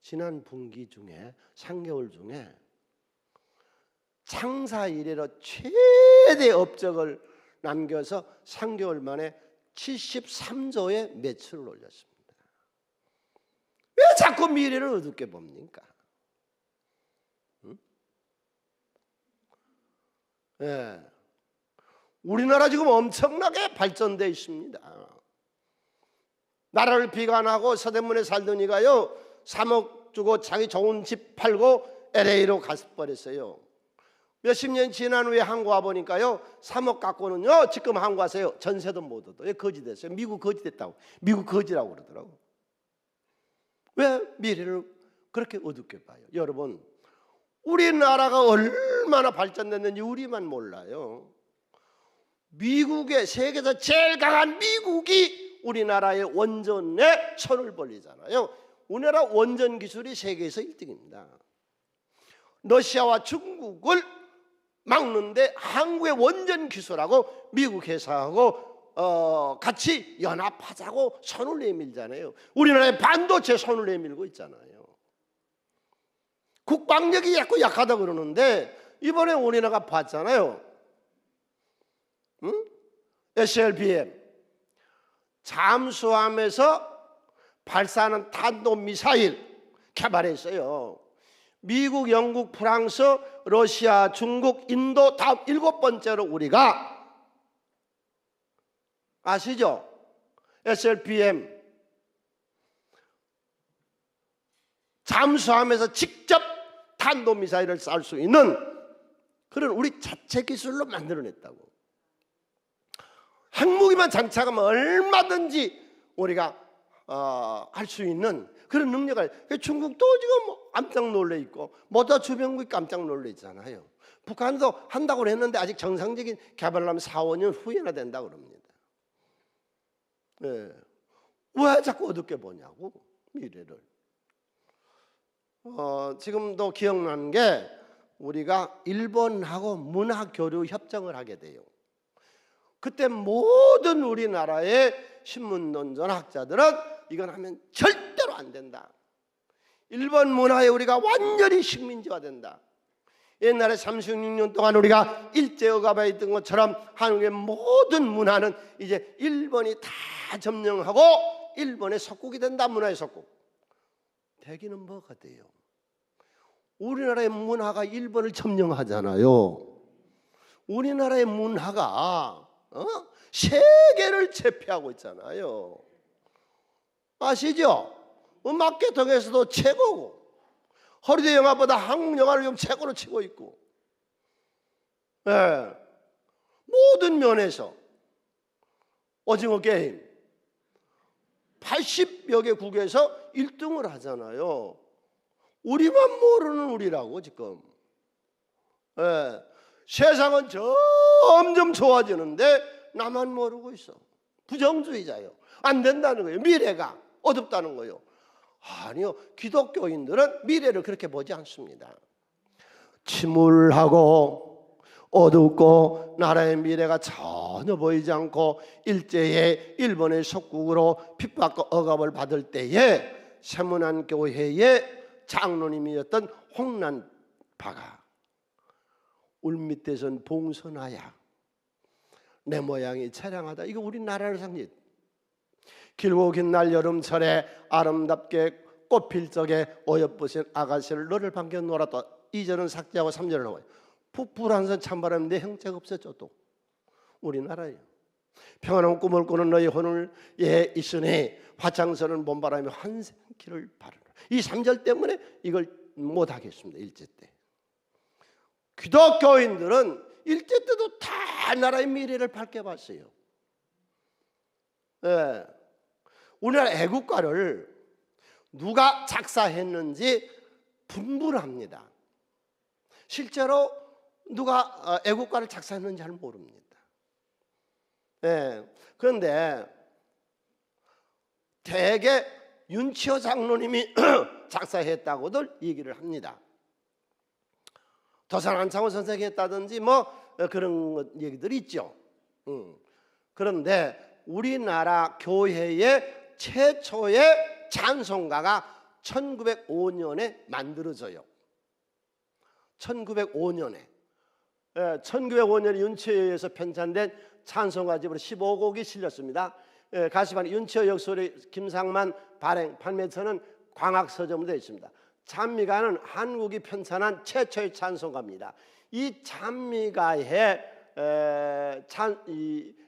Speaker 1: 중에 3개월 중에 창사 이래로 최대 업적을 남겨서 3개월 만에 73조의 매출을 올렸습니다. 왜 자꾸 미래를 어둡게 봅니까? 예. 우리나라 지금 엄청나게 발전되어 있습니다. 나라를 비관하고 서대문에 살던 이가요 3억 주고 자기 좋은 집 팔고 LA로 가버렸어요. 몇십 년 지난 후에 한국 와보니까요 3억 갖고는요 지금 한국 와서요 전세도 못 얻어요. 거지 됐어요. 미국 거지 됐다고. 미국 거지라고 그러더라고. 왜 미래를 그렇게 어둡게 봐요? 여러분 우리나라가 얼마나 발전됐는지 우리만 몰라요. 미국의 세계에서 제일 강한 미국이 우리나라의 원전에 손을 벌리잖아요. 우리나라 원전 기술이 세계에서 1등입니다. 러시아와 중국을 막는데 한국의 원전 기술하고 미국 회사하고 같이 연합하자고 손을 내밀잖아요. 우리나라의 반도체 손을 내밀고 있잖아요. 국방력이 자꾸 약하다 그러는데 이번에 우리나라가 봤잖아요. SLBM 잠수함에서 발사하는 탄도미사일 개발했어요. 미국, 영국, 프랑스, 러시아, 중국, 인도 다음 7번째로 우리가 아시죠? SLBM 잠수함에서 직접 탄도미사일을 쏠 수 있는 그런 우리 자체 기술로 만들어냈다고. 핵무기만 장착하면 얼마든지 우리가 할 수 있는 그런 능력을. 중국도 지금 깜짝 놀래 있고 모두 주변국이 깜짝 놀래 있잖아요. 북한도 한다고 했는데 아직 정상적인 개발하면 4, 5년 후에나 된다고 그럽니다. 네. 왜 자꾸 어둡게 보냐고 미래를. 지금도 기억나는 게 우리가 일본하고 문화교류 협정을 하게 돼요. 그때 모든 우리나라의 신문논전 학자들은 이건 하면 절대로 안 된다. 일본 문화에 우리가 완전히 식민지화 된다. 옛날에 36년 동안 우리가 일제어가에 있던 것처럼 한국의 모든 문화는 이제 일본이 다 점령하고 일본의 속국이 된다. 문화의 속국. 되기는 뭐가 돼요? 우리나라의 문화가 일본을 점령하잖아요. 우리나라의 문화가 세계를 제패하고 있잖아요. 아시죠? 음악 계통에서도 최고고, 허리데이 영화보다 한국 영화를 지금 최고로 치고 있고, 예, 모든 면에서 오징어 게임 80여 개국에서 1등을 하잖아요. 우리만 모르는 우리라고 지금. 예, 세상은 점점 좋아지는데 나만 모르고 있어. 부정주의자요. 안 된다는 거예요. 미래가 어둡다는 거예요. 아니요, 기독교인들은 미래를 그렇게 보지 않습니다. 침울하고 어둡고 나라의 미래가 전혀 보이지 않고 일제의 일본의 속국으로 핍박과 억압을 받을 때에 세문안 교회의 장로님이었던 홍난파가 울밑에선 봉선하야 내 모양이 처량하다. 이거 우리나라를 상징. 길고 긴 날 여름철에 아름답게 꽃필 적에 어여쁘신 아가씨를 너를 반겨 놀았다. 2절은 삭제하고 3절을 나와요. 풋풋한 찬바람 내 형체가 없어져도 우리나라예요. 평안한 꿈을 꾸는 너희 혼을 예 있으니 화창스러운 봄바람이 환생기를 바르라. 이 3절 때문에 이걸 못하겠습니다. 일제 때. 기독교인들은 일제 때도 다 나라의 미래를 밝게 봤어요. 예. 우리나라 애국가를 누가 작사했는지 분분합니다. 실제로 누가 애국가를 작사했는지 잘 모릅니다. 예. 그런데 대개 윤치호 장로님이 작사했다고들 얘기를 합니다. 도산 안창호 선생이 했다든지 뭐 그런 얘기들이 있죠. 그런데 우리나라 교회의 최초의 찬송가가 1905년에 만들어져요. 1905년에 1905년에 윤치호에 의해서 편찬된 찬송가집으로 15곡이 실렸습니다. 가시반 윤치호 역소리 김상만 발행 판매처는 광학서점으로 되어 있습니다. 찬미가는 한국이 편찬한 최초의 찬송가입니다. 이 찬미가에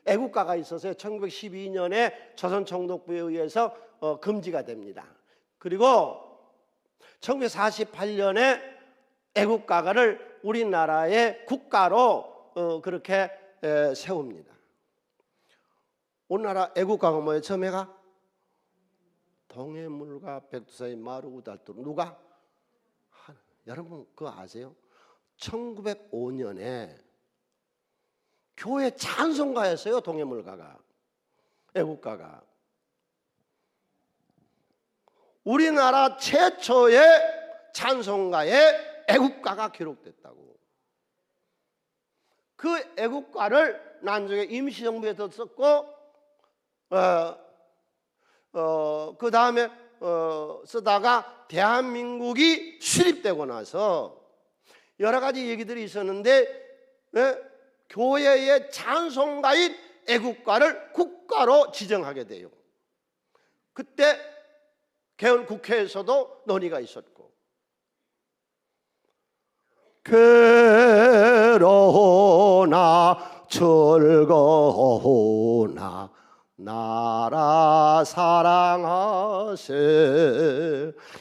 Speaker 1: 애국가가 있어서 1912년에 조선총독부에 의해서 금지가 됩니다. 그리고 1948년에 애국가를 우리나라의 국가로 그렇게 세웁니다. 우리나라 애국가가 뭐예요? 처음에가 동해물과 백두산이 마르고 닳도록 누가? 여러분 그거 아세요? 1905년에 교회 찬송가였어요. 동해물가가, 애국가가. 우리나라 최초의 찬송가에 애국가가 기록됐다고. 그 애국가를 나중에 임시정부에서 썼고 그 다음에 쓰다가 대한민국이 수립되고 나서 여러 가지 얘기들이 있었는데 교회의 찬송가인 애국가를 국가로 지정하게 돼요. 그때 개헌 국회에서도 논의가 있었고, 괴로우나 즐거우나 나라 사랑하세.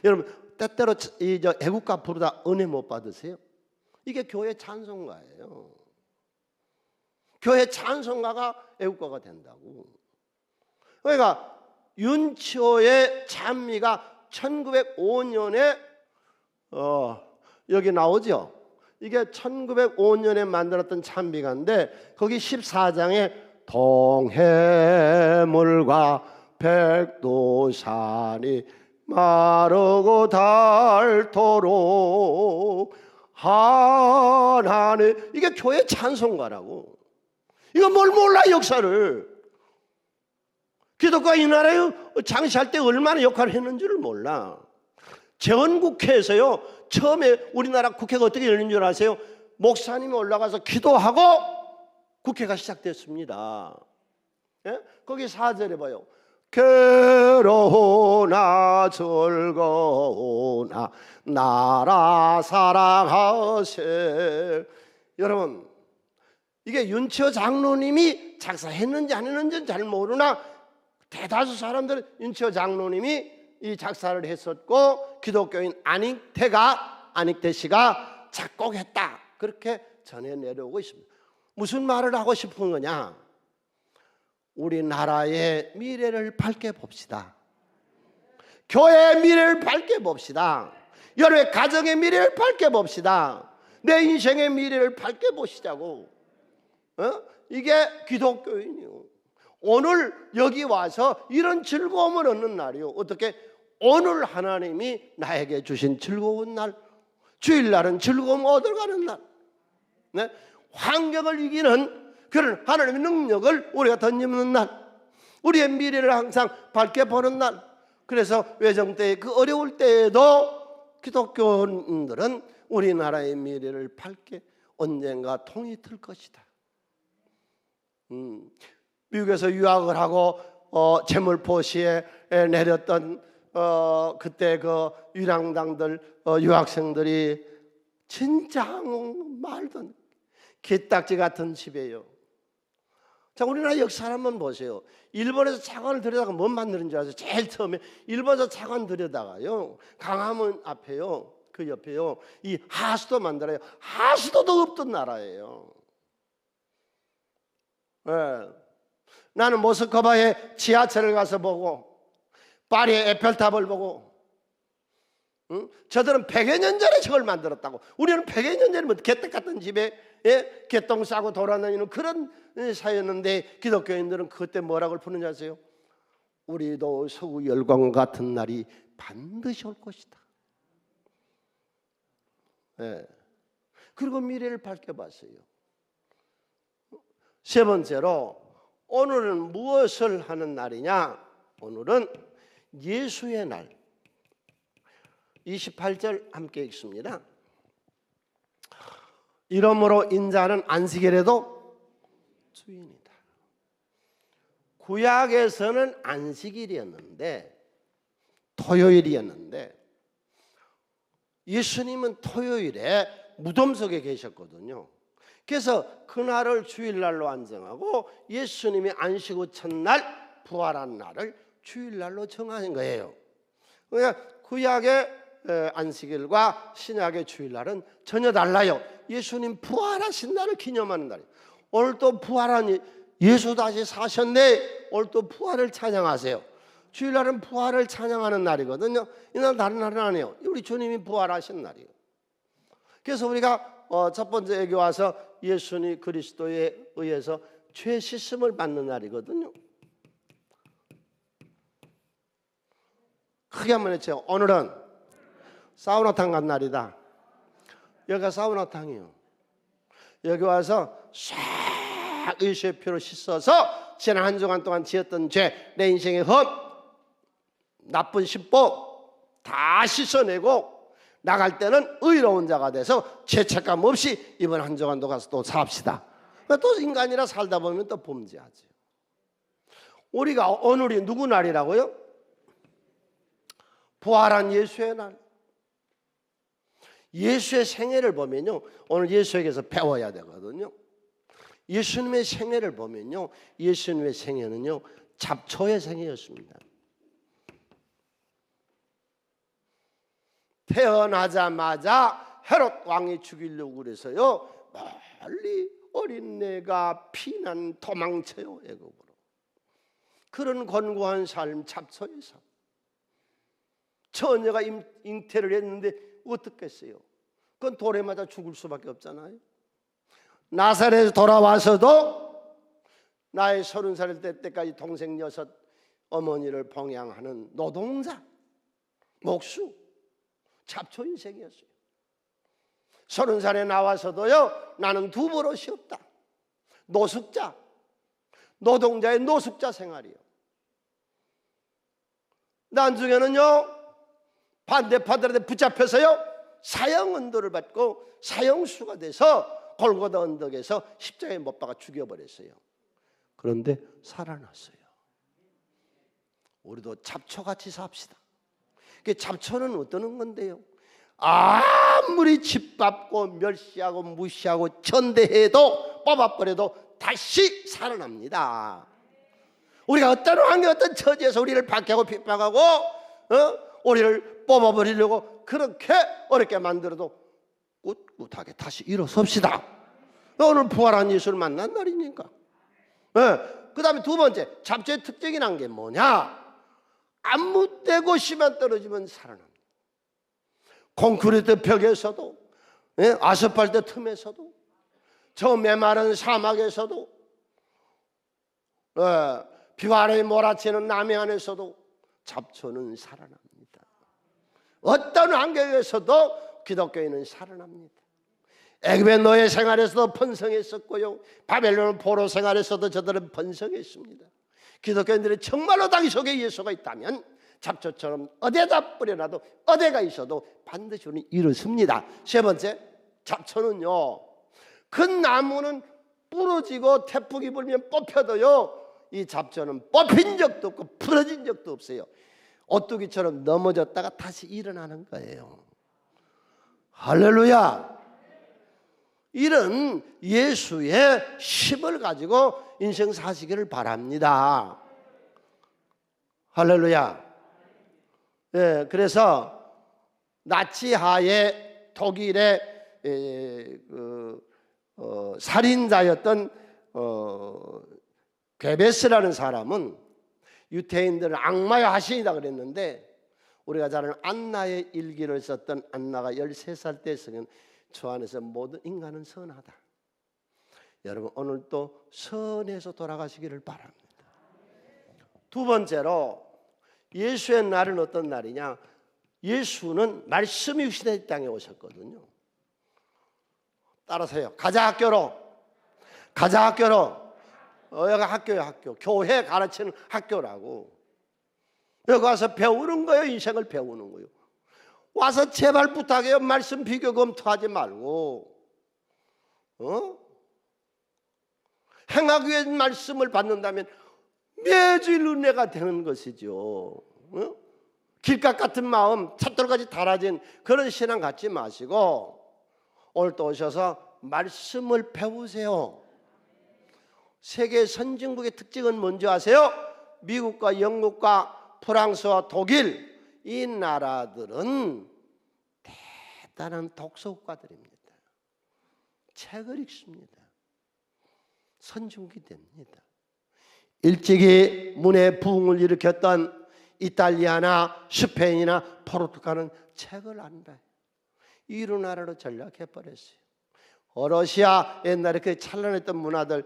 Speaker 1: 여러분 때때로 이 애국가 부르다 은혜 못 받으세요? 이게 교회 찬송가예요. 교회 찬송가가 애국가가 된다고. 그러니까 윤치호의 찬미가 1905년에 여기 나오죠. 이게 1905년에 만들었던 찬미가인데 거기 14장에 동해물과 백두산이 마르고 닳도록 하나님, 이게 교회 찬송가라고. 이거 뭘 몰라 역사를. 기독교가 이 나라에 장시할 때 얼마나 역할을 했는지를 몰라. 재헌국회에서요, 처음에 우리나라 국회가 어떻게 열린 줄 아세요? 목사님이 올라가서 기도하고 국회가 시작됐습니다. 예? 거기 4절에 봐요. 괴로우나 즐거우나 나라 사랑하세. 여러분, 이게 윤치호 장로님이 작사했는지 안 했는지는 잘 모르나 대다수 사람들은 윤치호 장로님이 이 작사를 했었고 기독교인 안익태 씨가 작곡했다, 그렇게 전해 내려오고 있습니다. 무슨 말을 하고 싶은 거냐? 우리나라의 미래를 밝게 봅시다. 교회의 미래를 밝게 봅시다. 여러분의 가정의 미래를 밝게 봅시다. 내 인생의 미래를 밝게 보시자고. 이게 기독교인이요. 오늘 여기 와서 이런 즐거움을 얻는 날이요. 어떻게? 오늘 하나님이 나에게 주신 즐거운 날, 주일날은 즐거움 얻어가는 날, 네? 환경을 이기는 그런 하나님의 능력을 우리가 덧입는 날, 우리의 미래를 항상 밝게 보는 날. 그래서 외정 때의 그 어려울 때에도 기독교인들은 우리나라의 미래를 밝게 언젠가 통이 틀 것이다. 미국에서 유학을 하고 제물포시에 내렸던 그때 그 유랑당들 유학생들이 진짜 말도 개딱지 같은 집이에요. 자, 우리나라 역사를 한번 보세요. 일본에서 차관을 들여다가 뭔 만드는 줄 아세요? 제일 처음에 일본에서 차관 들여다가요, 강화문 앞에요, 그 옆에요, 이 하수도 만들어요. 하수도도 없던 나라예요. 네. 나는 모스크바에 지하철을 가서 보고 파리의 에펠탑을 보고, 저들은 100여 년 전에 저걸 만들었다고. 우리는 100여 년 전에 뭐 개떡 같은 집에 개똥 싸고 돌아다니는 그런 사였는데, 기독교인들은 그때 뭐라고 푸는지 아세요? 우리도 서구 열광 같은 날이 반드시 올 것이다. 네. 그리고 미래를 밝혀봤어요. 세 번째로, 오늘은 무엇을 하는 날이냐? 오늘은 예수의 날. 28절 함께 읽습니다. 이러므로 인자는 안식일에도 주인이다. 구약에서는 안식일이었는데, 토요일이었는데, 예수님은 토요일에 무덤 속에 계셨거든요. 그래서 그날을 주일날로 안정하고 예수님이 안식 후 첫날 부활한 날을 주일날로 정하는 거예요. 그러니까 구약의 안식일과 신약의 주일날은 전혀 달라요. 예수님 부활하신 날을 기념하는 날이에요. 오늘 또 부활한 예수 다시 사셨네. 오늘 또 부활을 찬양하세요. 주일날은 부활을 찬양하는 날이거든요. 이날 다른 날은 아니에요. 우리 주님이 부활하신 날이에요. 그래서 우리가 첫 번째 여기 와서 예수님 그리스도에 의해서 죄 씻음을 받는 날이거든요. 크게 한번 해주세요. 오늘은 사우나탕 간 날이다. 여기가 사우나탕이에요. 여기 와서 싹 예수의 피로 씻어서 지난 한 주간 동안 지었던 죄, 내 인생의 헛, 나쁜 십복 다 씻어내고 나갈 때는 의로운 자가 돼서 죄책감 없이 이번 한 주간도 가서 또 삽시다. 또 인간이라 살다 보면 또 범죄하지. 우리가 오늘이 누구 날이라고요? 부활한 예수의 날. 예수의 생애를 보면요, 오늘 예수에게서 배워야 되거든요. 예수님의 생애를 보면요, 예수님의 생애는요 잡초의 생애였습니다. 태어나자마자 헤롯 왕이 죽이려고 그래서요 멀리 어린애가 피난 도망쳐요, 애국으로. 그런 권고한 삶, 잡초의 삶. 처녀가 잉태를 했는데 어떻겠어요? 그건 돌에 맞아 죽을 수밖에 없잖아요. 나사렛에서 돌아와서도 나의 30살 될 때까지 동생 6 어머니를 봉양하는 노동자, 목수, 잡초 인생이었어요. 30살에 나와서도요 나는 두 버릇이 없다. 노숙자, 노동자의 노숙자 생활이요. 나중에는요 반대파들한테 붙잡혀서요 사형언도를 받고 사형수가 돼서 골고다 언덕에서 십자가에 못 박아 죽여버렸어요. 그런데 살아났어요. 우리도 잡초같이 삽시다. 잡초는 어떠는 건데요, 아무리 짓밟고 멸시하고 무시하고 천대해도 뽑아버려도 다시 살아납니다. 우리가 어떤 환경, 어떤 처지에서 우리를 박해하고 핍박하고 우리를 뽑아버리려고 그렇게 어렵게 만들어도 꿋꿋하게 다시 일어섭시다. 오늘 부활한 예수를 만난 날이니까. 그 다음에 두 번째, 잡초의 특징이란 게 뭐냐? 아무 때고 씨만 떨어지면 살아납니다. 콘크리트 벽에서도, 아스팔트 틈에서도, 저 메마른 사막에서도, 비와 아래 몰아치는 남해 안에서도 잡초는 살아납니다. 어떤 환경에서도 기독교인은 살아납니다. 애굽의 노예 생활에서도 번성했었고요, 바벨론 포로 생활에서도 저들은 번성했습니다. 기독교인들이 정말로 당신 속에 예수가 있다면 잡초처럼 어디에다 뿌려놔도 어디가 있어도 반드시 우리는 일어섭니다. 세 번째, 잡초는요, 그 나무는 부러지고 태풍이 불면 뽑혀도요, 이 잡초는 뽑힌 적도 없고 부러진 적도 없어요. 오뚜기처럼 넘어졌다가 다시 일어나는 거예요. 할렐루야. 이런 예수의 힘을 가지고 인생 사시기를 바랍니다. 할렐루야. 그래서 나치하의 독일의 살인자였던 괴베스라는 사람은 유태인들은 악마의 화신이다 그랬는데, 우리가 잘 아는 안나의 일기를 썼던 안나가 13살 때 쓰는 저 안에서 모든 인간은 선하다. 여러분, 오늘도 선해서 돌아가시기를 바랍니다. 두 번째로, 예수의 날은 어떤 날이냐? 예수는 말씀이 육신의 땅에 오셨거든요. 따라서요. 가자 학교로. 가자 학교로. 여기가 학교예요. 학교. 교회 가르치는 학교라고. 여기 와서 배우는 거예요. 인생을 배우는 거예요. 와서 제발 부탁해요. 말씀 비교 검토하지 말고 행하기 위해 말씀을 받는다면 매주일 은혜가 되는 것이죠. 길가 같은 마음, 찻돌같이 달아진 그런 신앙 갖지 마시고 오늘 또 오셔서 말씀을 배우세요. 세계 선진국의 특징은 뭔지 아세요? 미국과 영국과 프랑스와 독일, 이 나라들은 대단한 독서국가들입니다. 책을 읽습니다. 선진국이 됩니다. 일찍이 문의 부흥을 일으켰던 이탈리아나 스페인이나 포르투갈은 책을 안 봐요. 이런 나라로 전락해버렸어요. 러시아 옛날에 그 찬란했던 문화들,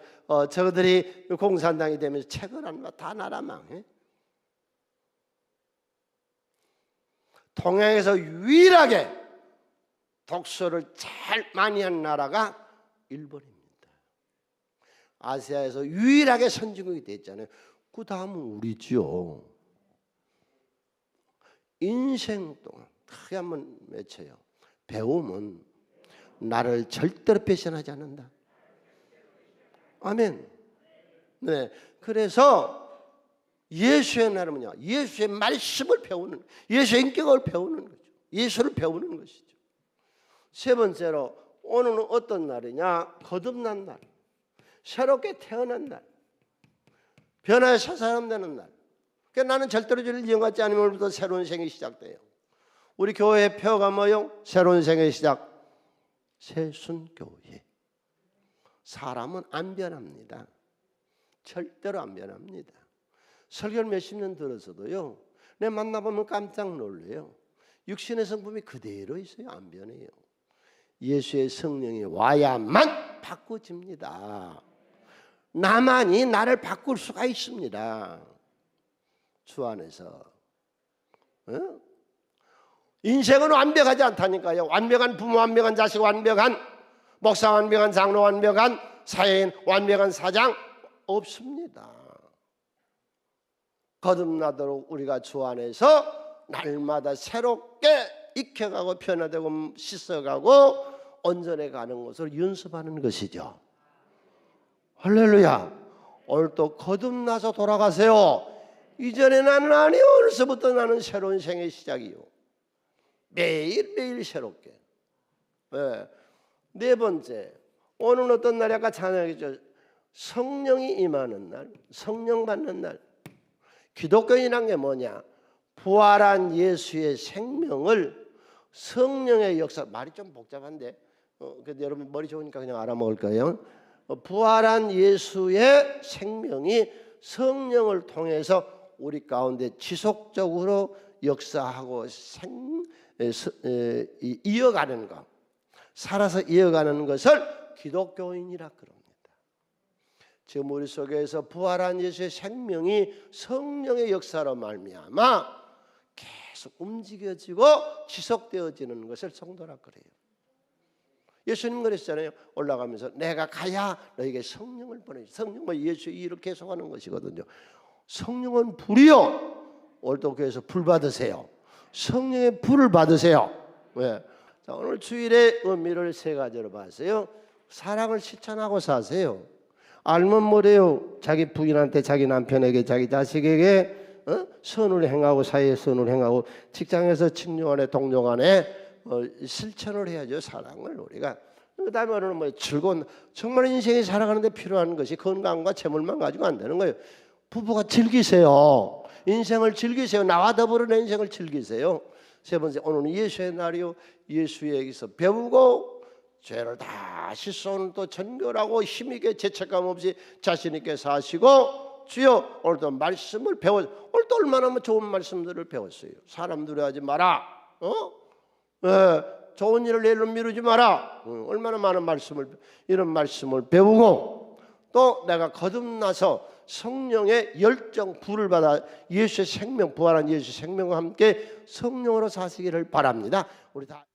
Speaker 1: 저들이 공산당이 되면서 책을 안 봐. 다 나라 망해. 동양에서 유일하게 독서를 제일 많이 한 나라가 일본입니다. 아시아에서 유일하게 선진국이 됐잖아요. 그 다음은 우리지요. 인생 동안 크게 한번 외쳐요. 배움은 나를 절대로 배신하지 않는다. 아멘. 네, 그래서 예수의 날은요, 예수의 말씀을 배우는, 예수의 인격을 배우는 거죠. 예수를 배우는 것이죠. 세 번째로, 오늘은 어떤 날이냐? 거듭난 날, 새롭게 태어난 날, 변화의 새 사람 되는 날. 그러니까 나는 절대로 주를 이용하지 않으면 오늘부터 새로운 생이 시작돼요. 우리 교회의 표가 뭐요? 새로운 생의 시작, 새순교회. 사람은 안 변합니다. 절대로 안 변합니다. 설교를 몇십 년 들어서도요, 내 만나보면 깜짝 놀래요. 육신의 성품이 그대로 있어요. 안 변해요. 예수의 성령이 와야만 바꿔집니다. 나만이 나를 바꿀 수가 있습니다. 주 안에서. 인생은 완벽하지 않다니까요. 완벽한 부모, 완벽한 자식, 완벽한 목사, 완벽한 장로, 완벽한 사회인, 완벽한 사장 없습니다. 거듭나도록 우리가 주 안에서 날마다 새롭게 익혀가고 변화되고 씻어가고 온전해가는 것을 연습하는 것이죠. 할렐루야. 오늘 또 거듭나서 돌아가세요. 이전에 나는 아니요, 오늘서부터 나는 새로운 생의 시작이요. 매일매일 새롭게. 네 번째, 오늘 어떤 날이 아까 찬양했죠. 성령이 임하는 날, 성령 받는 날. 기독교인이란 게 뭐냐? 부활한 예수의 생명을 성령의 역사, 말이 좀 복잡한데 근데 여러분 머리 좋으니까 그냥 알아먹을 거예요. 부활한 예수의 생명이 성령을 통해서 우리 가운데 지속적으로 역사하고 이어가는 것, 살아서 이어가는 것을 기독교인이라 그럽니다. 지금 우리 속에서 부활한 예수의 생명이 성령의 역사로 말미암아 계속 움직여지고 지속되어지는 것을 성도라 그래요. 예수님 그랬잖아요. 올라가면서 내가 가야 너에게 성령을 보내주시. 성령은 예수 이렇게 해석하는 것이거든요. 성령은 불이요. 오늘도 교회에서 불 받으세요. 성령의 불을 받으세요. 왜? 자, 오늘 주일의 의미를 세 가지로 봤어요. 사랑을 실천하고 사세요. 알면 뭐래요? 자기 부인한테, 자기 남편에게, 자기 자식에게 선을 행하고, 사회에 선을 행하고, 직장에서 친구 간에, 동료 간에 실천을 해야죠. 사랑을 우리가. 그다음에 오늘은 뭐 즐거운, 정말 인생에 살아가는데 필요한 것이 건강과 재물만 가지고 안 되는 거예요. 부부가 즐기세요. 인생을 즐기세요. 나와 더불어 내 인생을 즐기세요. 세 번째, 오늘은 예수의 날이요. 예수에게서 배우고 죄를 다 씻어 오늘 또 전결하고 힘있게 죄책감 없이 자신 있게 사시고, 주여 오늘도 말씀을 배워. 오늘도 얼마나 좋은 말씀들을 배웠어요. 사람 두려워하지 마라. 좋은 일을 내일로 미루지 마라. 얼마나 많은 말씀을, 이런 말씀을 배우고, 또 내가 거듭나서 성령의 열정 불을 받아 예수의 생명, 부활한 예수의 생명과 함께 성령으로 사시기를 바랍니다. 우리 다